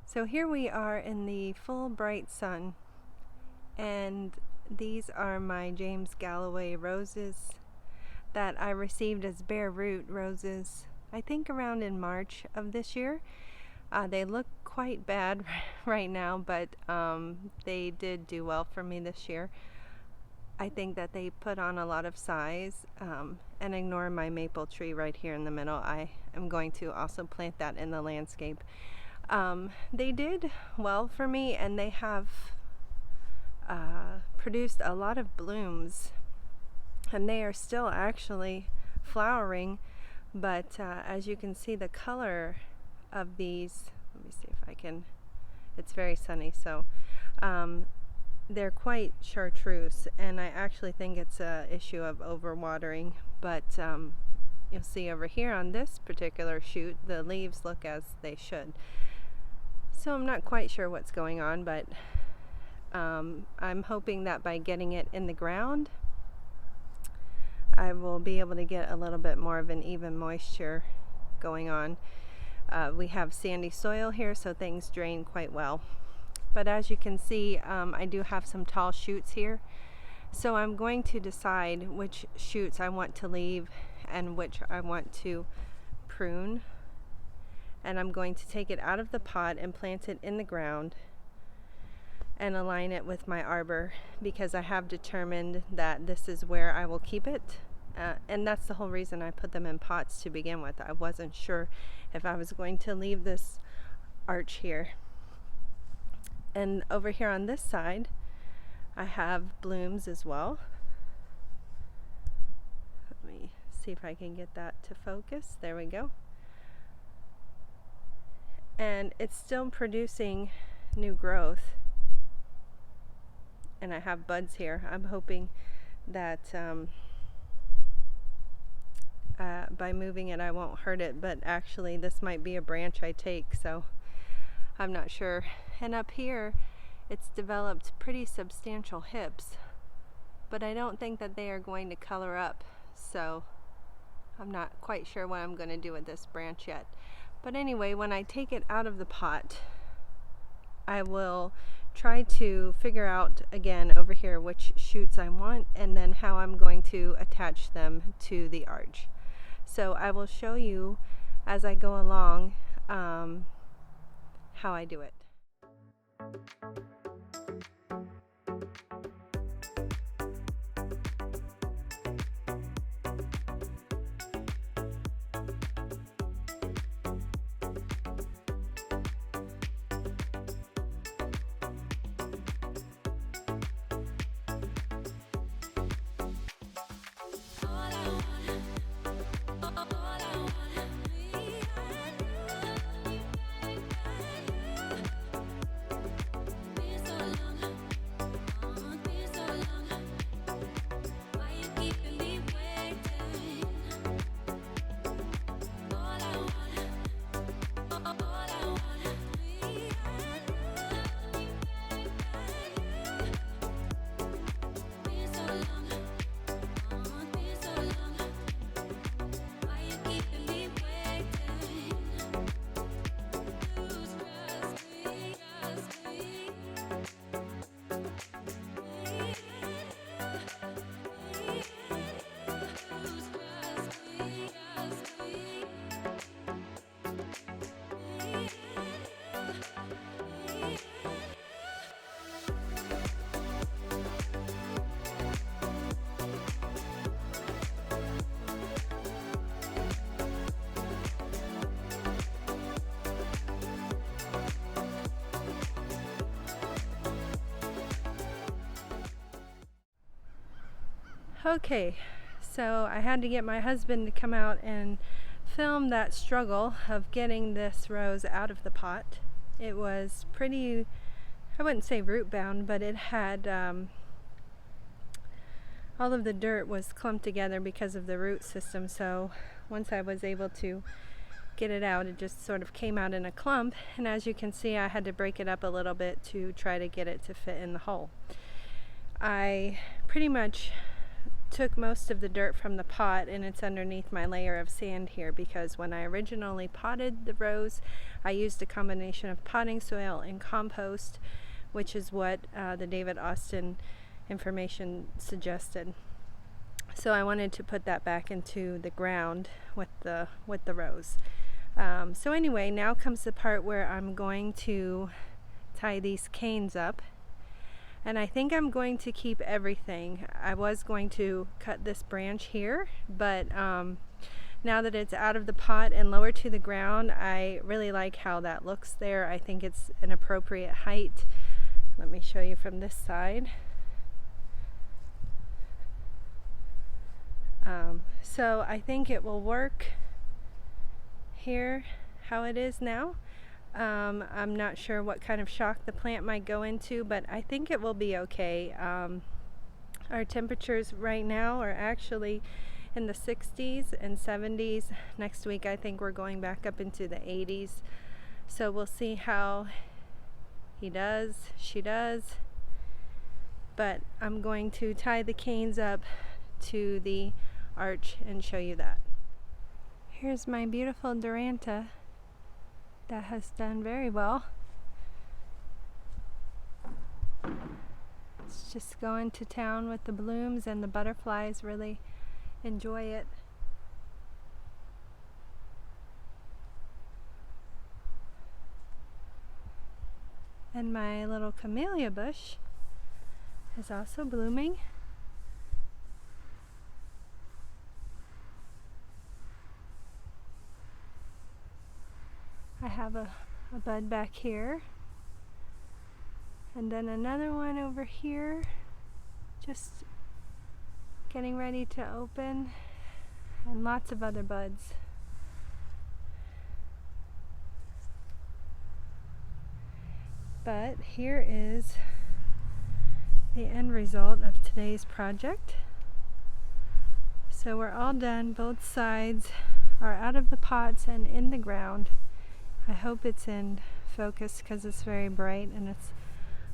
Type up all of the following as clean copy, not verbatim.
So here we are in the full bright sun, and these are my James Galway roses that I received as bare root roses, I think around in March of this year. They look quite bad right now, but they did do well for me this year. I think that they put on a lot of size, and ignore my maple tree right here in the middle. I am going to also plant that in the landscape. They did well for me, and they have produced a lot of blooms, and they are still actually flowering, but as you can see, the color of these, let me see if I can, it's very sunny, so they're quite chartreuse, and I actually think it's a issue of overwatering, but you'll see over here on this particular shoot, the leaves look as they should. So I'm not quite sure what's going on, but I'm hoping that by getting it in the ground, I will be able to get a little bit more of an even moisture going on. We have sandy soil here, so things drain quite well. But as you can see, I do have some tall shoots here. So I'm going to decide which shoots I want to leave and which I want to prune. And I'm going to take it out of the pot and plant it in the ground and align it with my arbor, because I have determined that this is where I will keep it. And that's the whole reason I put them in pots to begin with. I wasn't sure if I was going to leave this arch here. And over here on this side, I have blooms as well. Let me see if I can get that to focus. There we go. And it's still producing new growth. And I have buds here. I'm hoping that by moving it I won't hurt it, but actually this might be a branch I take, so I'm not sure. And up here it's developed pretty substantial hips, but I don't think that they are going to color up, so I'm not quite sure what I'm going to do with this branch yet. But anyway, when I take it out of the pot, I will try to figure out again over here which shoots I want, and then how I'm going to attach them to the arch. So I will show you as I go along how I do it. Okay, so I had to get my husband to come out and film that struggle of getting this rose out of the pot. It was pretty, I wouldn't say root bound, but it had all of the dirt was clumped together because of the root system. So once I was able to get it out, it just sort of came out in a clump, and as you can see, I had to break it up a little bit to try to get it to fit in the hole. I pretty much took most of the dirt from the pot, and it's underneath my layer of sand here, because when I originally potted the rose, I used a combination of potting soil and compost, which is what the David Austin information suggested. So I wanted to put that back into the ground with the rose. So anyway, now comes the part where I'm going to tie these canes up, and I think I'm going to keep everything. I was going to cut this branch here, but now that it's out of the pot and lower to the ground, I really like how that looks there. I think it's an appropriate height. Let me show you from this side. So I think it will work here how it is now. I'm not sure what kind of shock the plant might go into, but I think it will be okay. Our temperatures right now are actually in the 60s and 70s. Next week I think we're going back up into the 80s. So we'll see how he does, she does. But I'm going to tie the canes up to the arch and show you that. Here's my beautiful Duranta that has done very well. It's just going to town with the blooms, and the butterflies really enjoy it. And my little camellia bush is also blooming. I have a bud back here, and then another one over here, just getting ready to open, and lots of other buds. But here is the end result of today's project. So we're all done. Both sides are out of the pots and in the ground. I hope it's in focus because it's very bright and it's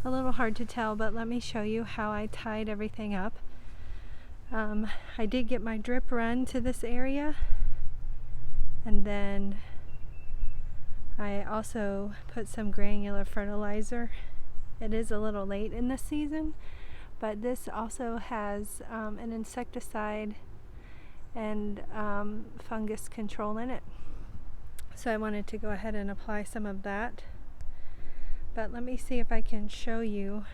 a little hard to tell, but let me show you how I tied everything up. I did get my drip run to this area, and then I also put some granular fertilizer. It is a little late in the season, but this also has an insecticide and fungus control in it. So I wanted to go ahead and apply some of that. But let me see if I can show you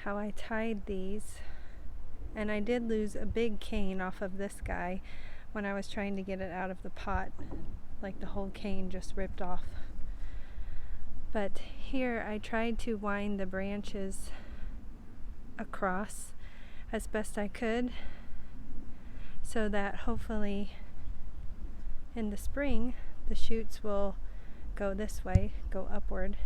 how I tied these. And I did lose a big cane off of this guy when I was trying to get it out of the pot. Like the whole cane just ripped off. But here I tried to wind the branches across as best I could, so that hopefully in the spring the shoots will go this way, go upward.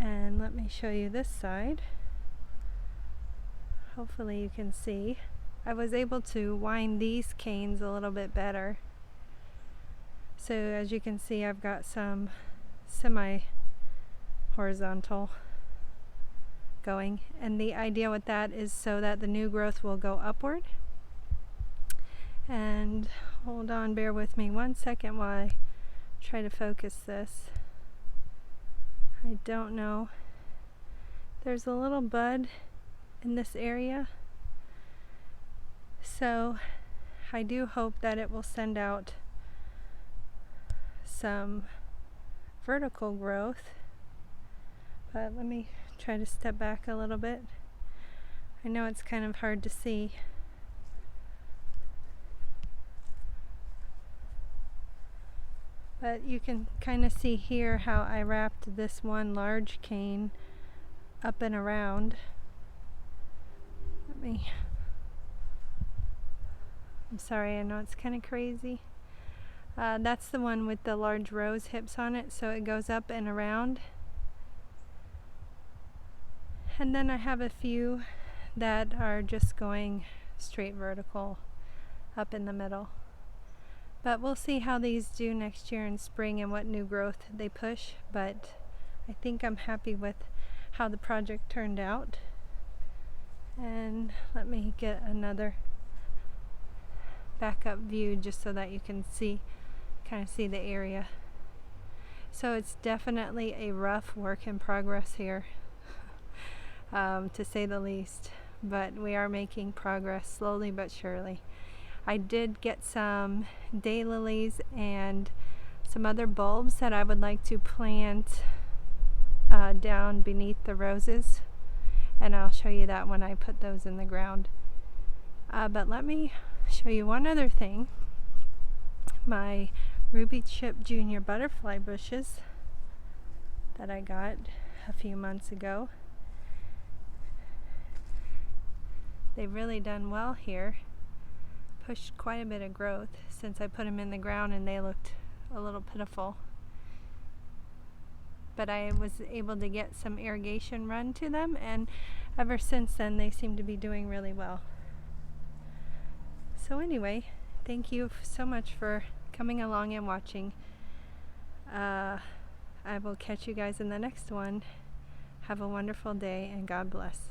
And let me show you this side. Hopefully you can see. I was able to wind these canes a little bit better. So as you can see, I've got some semi-horizontal going, and the idea with that is so that the new growth will go upward. And hold on, bear with me 1 second while I try to focus this. I don't know. There's a little bud in this area, so I do hope that it will send out some vertical growth. But let me try to step back a little bit. I know it's kind of hard to see. But you can kind of see here how I wrapped this one large cane up and around. I'm sorry, I know it's kind of crazy. That's the one with the large rose hips on it, so it goes up and around. And then I have a few that are just going straight vertical up in the middle. But we'll see how these do next year in spring and what new growth they push. But I think I'm happy with how the project turned out. And let me get another backup view just so that you can kind of see the area. So it's definitely a rough work in progress here, to say the least. But we are making progress slowly but surely. I did get some daylilies and some other bulbs that I would like to plant down beneath the roses, and I'll show you that when I put those in the ground. But let me show you one other thing. My Ruby Chip Junior butterfly bushes that I got a few months ago. They've really done well here. Pushed quite a bit of growth since I put them in the ground, and they looked a little pitiful. But I was able to get some irrigation run to them, and ever since then they seem to be doing really well. So anyway, thank you so much for coming along and watching. I will catch you guys in the next one. Have a wonderful day, and God bless.